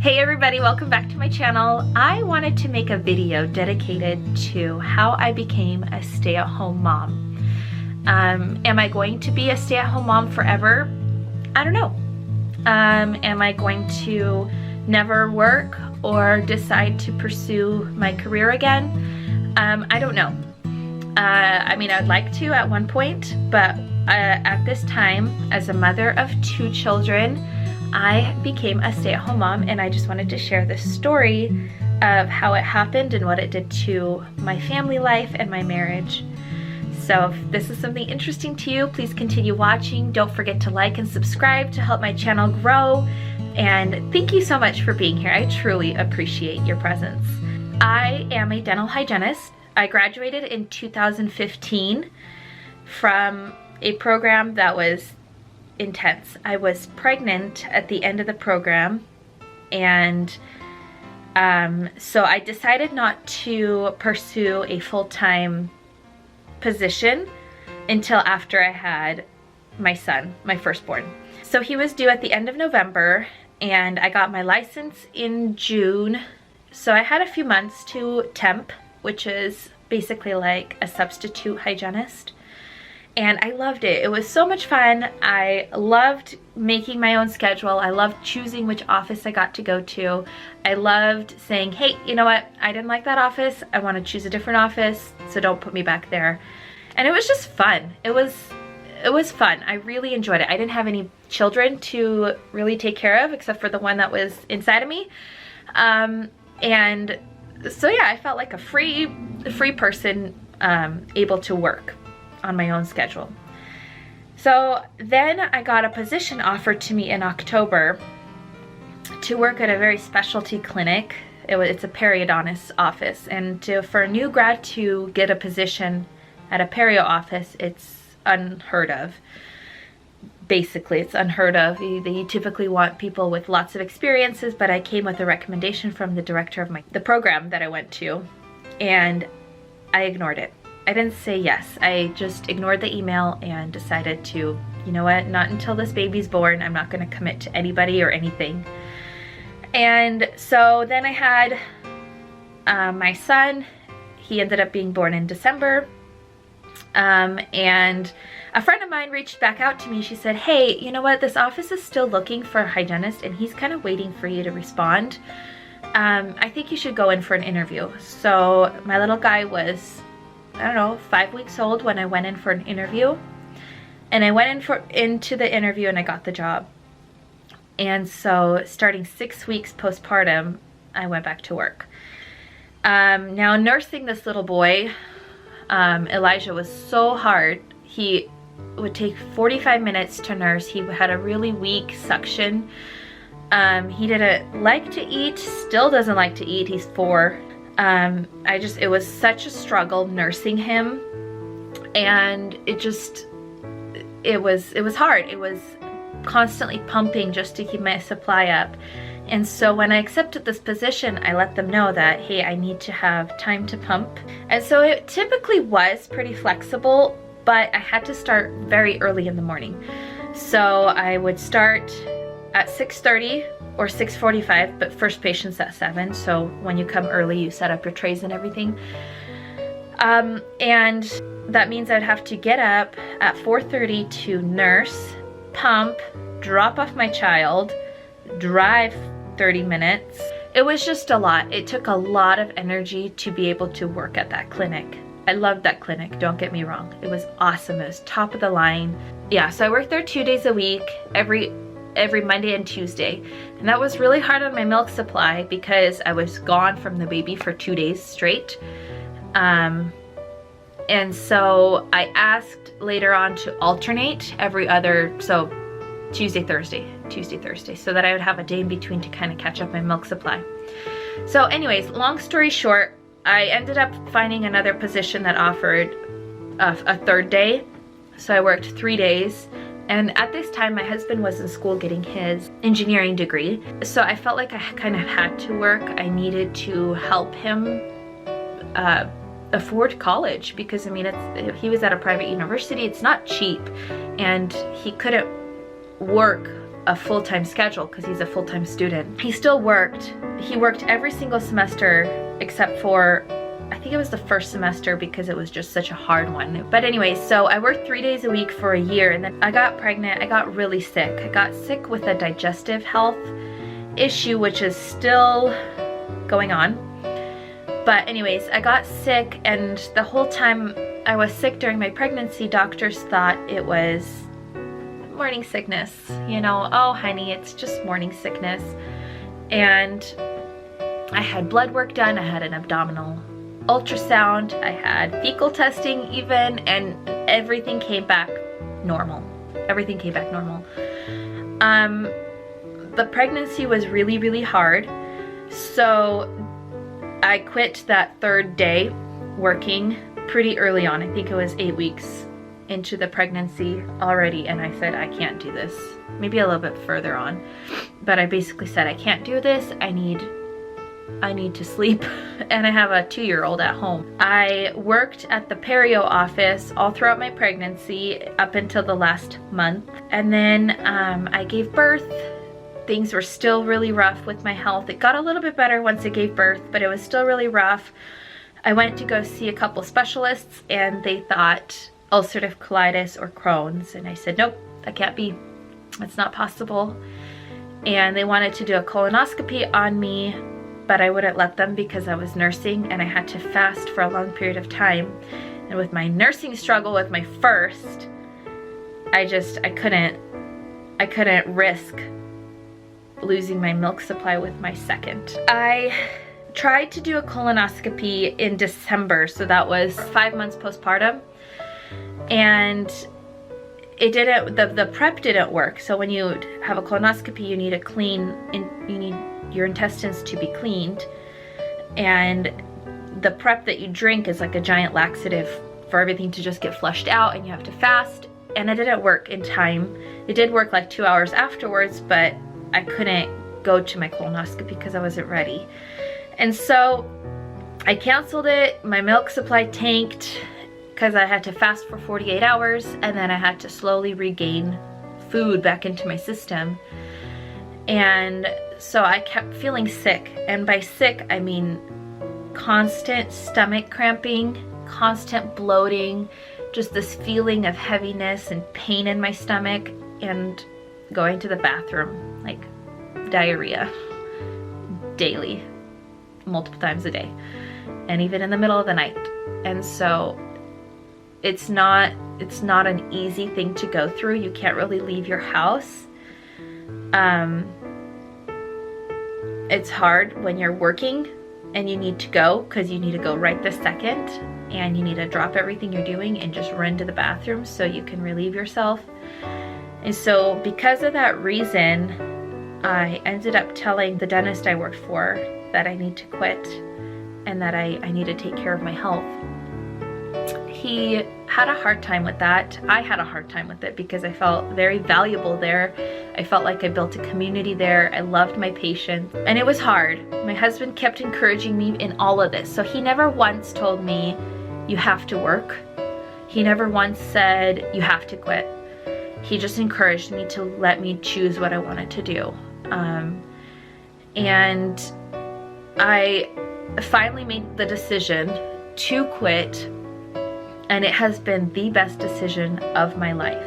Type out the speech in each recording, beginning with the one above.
Hey everybody, welcome back to my channel. I wanted to make a video dedicated to how I became a stay-at-home mom. Am I going to be a stay-at-home mom forever? I don't know. Am I going to never work or decide to pursue my career again? I don't know. I mean, I'd like to at one point, but at this time, as a mother of 2 children, I became a stay-at-home mom, and I just wanted to share this story of how it happened and what it did to my family life and my marriage. So if this is something interesting to you, please continue watching. Don't forget to like and subscribe to help my channel grow. And thank you so much for being here. I truly appreciate your presence. I am a dental hygienist. I graduated in 2015 from a program that was intense. I was pregnant at the end of the program, and so I decided not to pursue a full-time position until after I had my son, my firstborn. So he was due at the end of November, and I got my license in June. So I had a few months to temp, which is basically like a substitute hygienist. And I loved it. It was so much fun. I loved making my own schedule. I loved choosing which office I got to go to. I loved saying, hey, you know what? I didn't like that office. I want to choose a different office, so don't put me back there. And it was just fun. It was fun. I really enjoyed it. I didn't have any children to really take care of except for the one that was inside of me. And so yeah, I felt like a free person, able to work on my own schedule. So then I got a position offered to me in October to work at a very specialty clinic. It's a periodontist office, and for a new grad to get a position at a perio office, it's unheard of. Basically, it's unheard of. They typically want people with lots of experiences, but I came with a recommendation from the director of the program that I went to, and I ignored it. I didn't say yes. I just ignored the email and decided to, you know what, not until this baby's born. I'm not going to commit to anybody or anything. And so then I had my son. He ended up being born in December. And a friend of mine reached back out to me. She said, hey, you know what, this office is still looking for a hygienist, and he's kind of waiting for you to respond. I think you should go in for an interview. So my little guy was, I don't know, 5 weeks old when I went in for an interview. And I went into the interview and I got the job. And so starting 6 weeks postpartum, I went back to work. Now nursing this little boy, Elijah, was so hard. He would take 45 minutes to nurse. He had a really weak suction. He didn't like to eat, still doesn't like to eat. He's 4. It was such a struggle nursing him, and it was hard. It was constantly pumping just to keep my supply up. And so when I accepted this position, I let them know that, hey, I need to have time to pump. And so it typically was pretty flexible, but I had to start very early in the morning. So I would start at 6:30 or 6:45, but first patient's at 7. So when you come early, you set up your trays and everything. And that means I'd have to get up at 4:30 to nurse, pump, drop off my child, drive 30 minutes. It was just a lot. It took a lot of energy to be able to work at that clinic. I loved that clinic, don't get me wrong. It was awesome. It was top of the line. Yeah, so I worked there 2 days a week, every Monday and Tuesday. And that was really hard on my milk supply because I was gone from the baby for 2 days straight. And so I asked later on to alternate every other, so Tuesday, Thursday, so that I would have a day in between to kind of catch up my milk supply. So anyways, long story short, I ended up finding another position that offered a 3rd day. So I worked 3 days. And at this time, my husband was in school getting his engineering degree. So I felt like I kind of had to work. I needed to help him afford college because, I mean, he was at a private university. It's not cheap. And he couldn't work a full-time schedule because he's a full-time student. He still worked. He worked every single semester except for, I think it was the first semester because it was just such a hard one. But anyway, so I worked 3 days a week for a year, and then I got pregnant. I got really sick. I got sick with a digestive health issue, which is still going on. But anyways, I got sick, and the whole time I was sick during my pregnancy, doctors thought it was morning sickness. You know, oh honey, it's just morning sickness. And I had blood work done, I had an abdominal ultrasound, I had fecal testing even, and everything came back normal. Everything came back normal. The pregnancy was really, really hard. So I quit that 3rd day working pretty early on. I think it was 8 weeks into the pregnancy already, and I said, I can't do this. Maybe a little bit further on. But I basically said, I can't do this. I need to sleep. And I have a 2-year-old at home. I worked at the perio office all throughout my pregnancy up until the last month. And then I gave birth. Things were still really rough with my health. It got a little bit better once I gave birth, but it was still really rough. I went to go see a couple specialists, and they thought ulcerative colitis or Crohn's. And I said, nope, that can't be. It's not possible. And they wanted to do a colonoscopy on me, but I wouldn't let them because I was nursing and I had to fast for a long period of time. And with my nursing struggle with my first, I couldn't risk losing my milk supply with my second. I tried to do a colonoscopy in December, so that was 5 months postpartum, and it didn't, the prep didn't work. So when you have a colonoscopy, you need to you need your intestines to be cleaned, and the prep that you drink is like a giant laxative for everything to just get flushed out, and you have to fast, and it didn't work in time. It did work like 2 hours afterwards, but I couldn't go to my colonoscopy because I wasn't ready. And so I canceled it. My milk supply tanked because I had to fast for 48 hours, and then I had to slowly regain food back into my system. And so I kept feeling sick, and by sick I mean constant stomach cramping, constant bloating, just this feeling of heaviness and pain in my stomach, and going to the bathroom, like diarrhea daily, multiple times a day, and even in the middle of the night. And so it's not an easy thing to go through. You can't really leave your house. It's hard when you're working and you need to go, because you need to go right this second, and you need to drop everything you're doing and just run to the bathroom so you can relieve yourself. And so because of that reason, I ended up telling the dentist I worked for that I need to quit and that I need to take care of my health. He had a hard time with that. I had a hard time with it because I felt very valuable there. I felt like I built a community there. I loved my patients, and it was hard. My husband kept encouraging me in all of this. So he never once told me, you have to work. He never once said, you have to quit. He just encouraged me to let me choose what I wanted to do. And I finally made the decision to quit, and it has been the best decision of my life.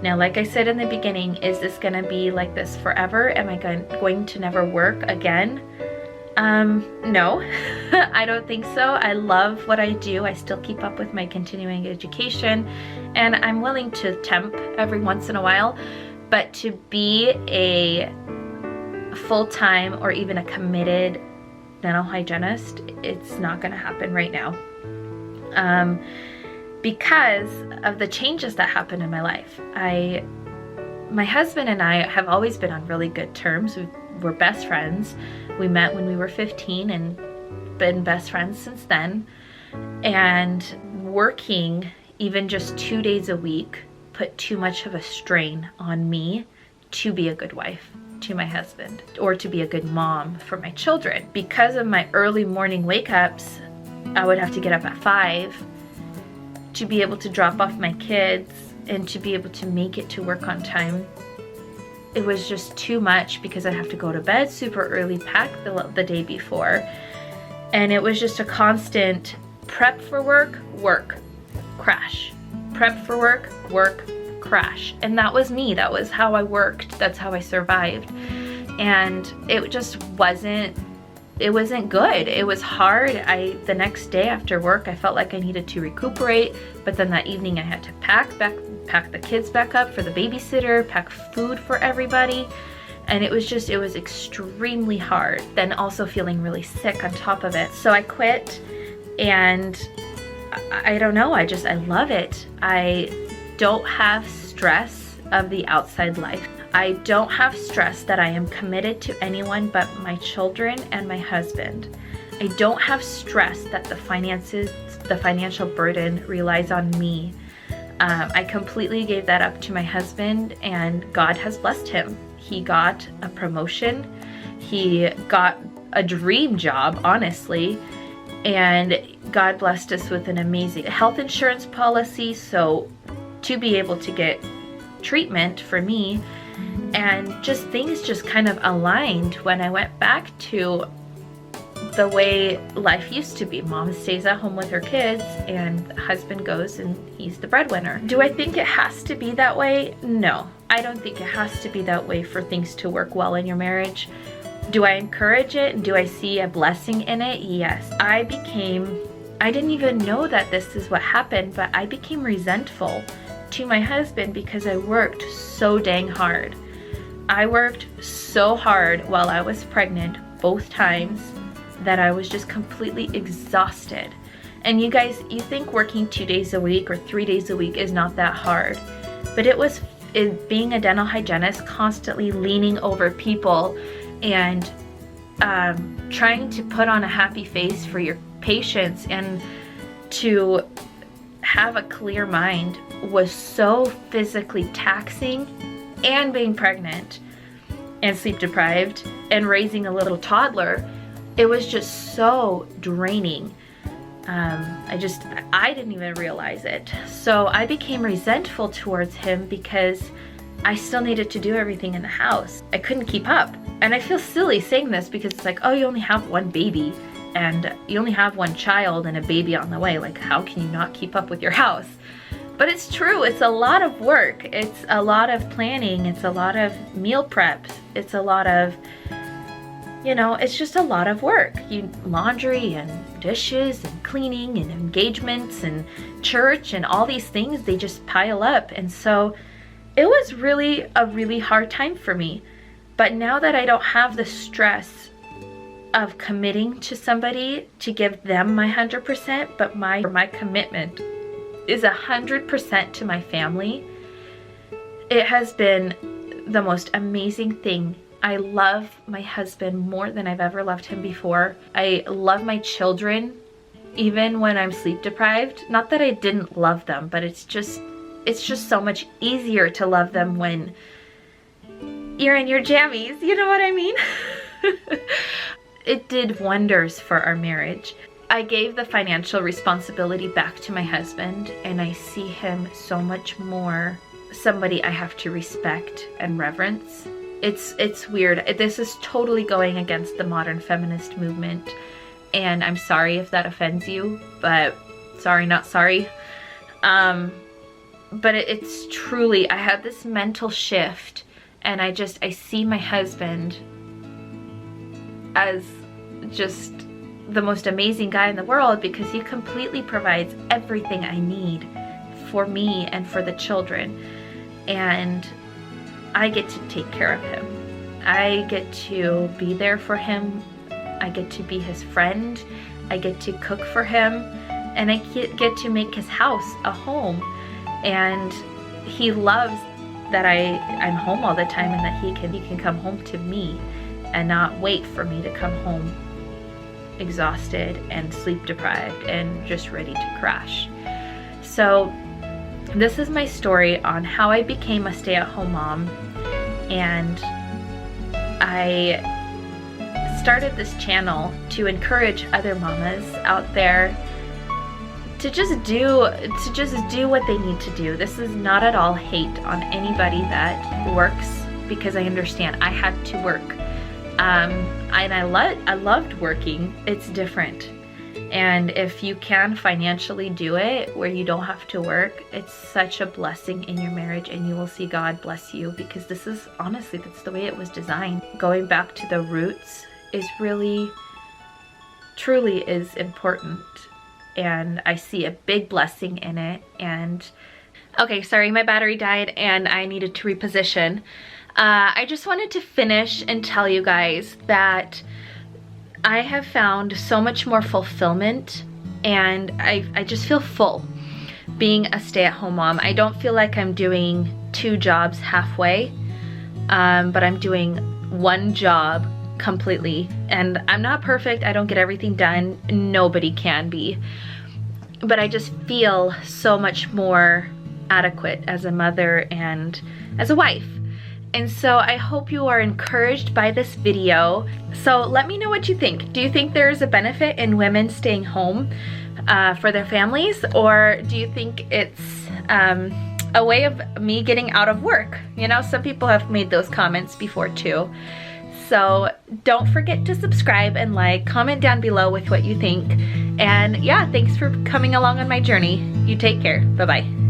Now, like I said in the beginning, is this gonna be like this forever? Am I going to never work again? No, I don't think so. I love what I do. I still keep up with my continuing education, and I'm willing to temp every once in a while, but to be a full-time or even a committed dental hygienist, it's not gonna happen right now. Because of the changes that happened in my life. My husband and I have always been on really good terms. We're best friends. We met when we were 15 and been best friends since then. And working even just 2 days a week put too much of a strain on me to be a good wife to my husband, or to be a good mom for my children. Because of my early morning wake-ups, I would have to get up at 5 to be able to drop off my kids and to be able to make it to work on time. it was just too much because I'd have to go to bed super early, pack the day before. And it was just a constant prep for work, work, crash. Prep for work, work, crash. And that was me. That was how I worked. That's how I survived. And it just wasn't good. It was hard. The next day after work, I felt like I needed to recuperate, but then that evening I had to pack the kids back up for the babysitter, pack food for everybody. And it was extremely hard. Then also feeling really sick on top of it. So I quit, and I don't know, I love it. I don't have stress of the outside life. I don't have stress that I am committed to anyone but my children and my husband. I don't have stress that the financial burden relies on me. I completely gave that up to my husband, and God has blessed him. He got a promotion. He got a dream job, honestly, and God blessed us with an amazing health insurance policy, so to be able to get treatment for me, and just things just kind of aligned when I went back to the way life used to be. Mom stays at home with her kids, and the husband goes and he's the breadwinner. Do I think it has to be that way? No, I don't think it has to be that way for things to work well in your marriage. Do I encourage it, and do I see a blessing in it? Yes. I didn't even know that this is what happened, but I became resentful to my husband because I worked so dang hard. I worked so hard while I was pregnant both times that I was just completely exhausted. And you guys, you think working 2 days a week or 3 days a week is not that hard, but being a dental hygienist, constantly leaning over people and trying to put on a happy face for your patients and to have a clear mind was so physically taxing. And being pregnant and sleep deprived and raising a little toddler, it was just so draining. I didn't even realize it. So I became resentful towards him because I still needed to do everything in the house. I couldn't keep up. And I feel silly saying this because it's like, oh, you only have one baby and you only have one child and a baby on the way. Like, how can you not keep up with your house? But it's true, it's a lot of work. It's a lot of planning. It's a lot of meal prep. It's a lot of, it's just a lot of work. Laundry and dishes and cleaning and engagements and church and all these things, they just pile up. And so it was really a really hard time for me. But now that I don't have the stress of committing to somebody to give them my 100%, but my commitment is 100% to my family, it has been the most amazing thing. I love my husband more than I've ever loved him before. I love my children even when I'm sleep deprived. Not that I didn't love them, but it's just so much easier to love them when you're in your jammies, you know what I mean? It did wonders for our marriage. I gave the financial responsibility back to my husband, and I see him so much more somebody I have to respect and reverence. It's weird. This is totally going against the modern feminist movement, and I'm sorry if that offends you, but sorry, not sorry. But it's truly, I had this mental shift, and I see my husband as just the most amazing guy in the world because he completely provides everything I need for me and for the children. And I get to take care of him. I get to be there for him. I get to be his friend. I get to cook for him. And I get to make his house a home. And he loves that I'm home all the time and that he can come home to me and not wait for me to come home exhausted and sleep deprived and just ready to crash. So this is my story on how I became a stay-at-home mom, and I started this channel to encourage other mamas out there to just do what they need to do. This is not at all hate on anybody that works, because I understand I had to work. And I loved working. It's different. And if you can financially do it where you don't have to work, it's such a blessing in your marriage, and you will see God bless you, because this is, honestly, that's the way it was designed. Going back to the roots is really, truly is important. And I see a big blessing in it. And okay, sorry, my battery died and I needed to reposition. I just wanted to finish and tell you guys that I have found so much more fulfillment, and I just feel full being a stay-at-home mom. I don't feel like I'm doing 2 jobs halfway, but I'm doing 1 job completely. And I'm not perfect, I don't get everything done, nobody can be. But I just feel so much more adequate as a mother and as a wife. And so I hope you are encouraged by this video. So let me know what you think. Do you think there is a benefit in women staying home for their families? Or do you think it's a way of me getting out of work? You know, some people have made those comments before too. So don't forget to subscribe and like, comment down below with what you think. And yeah, thanks for coming along on my journey. You take care. Bye-bye.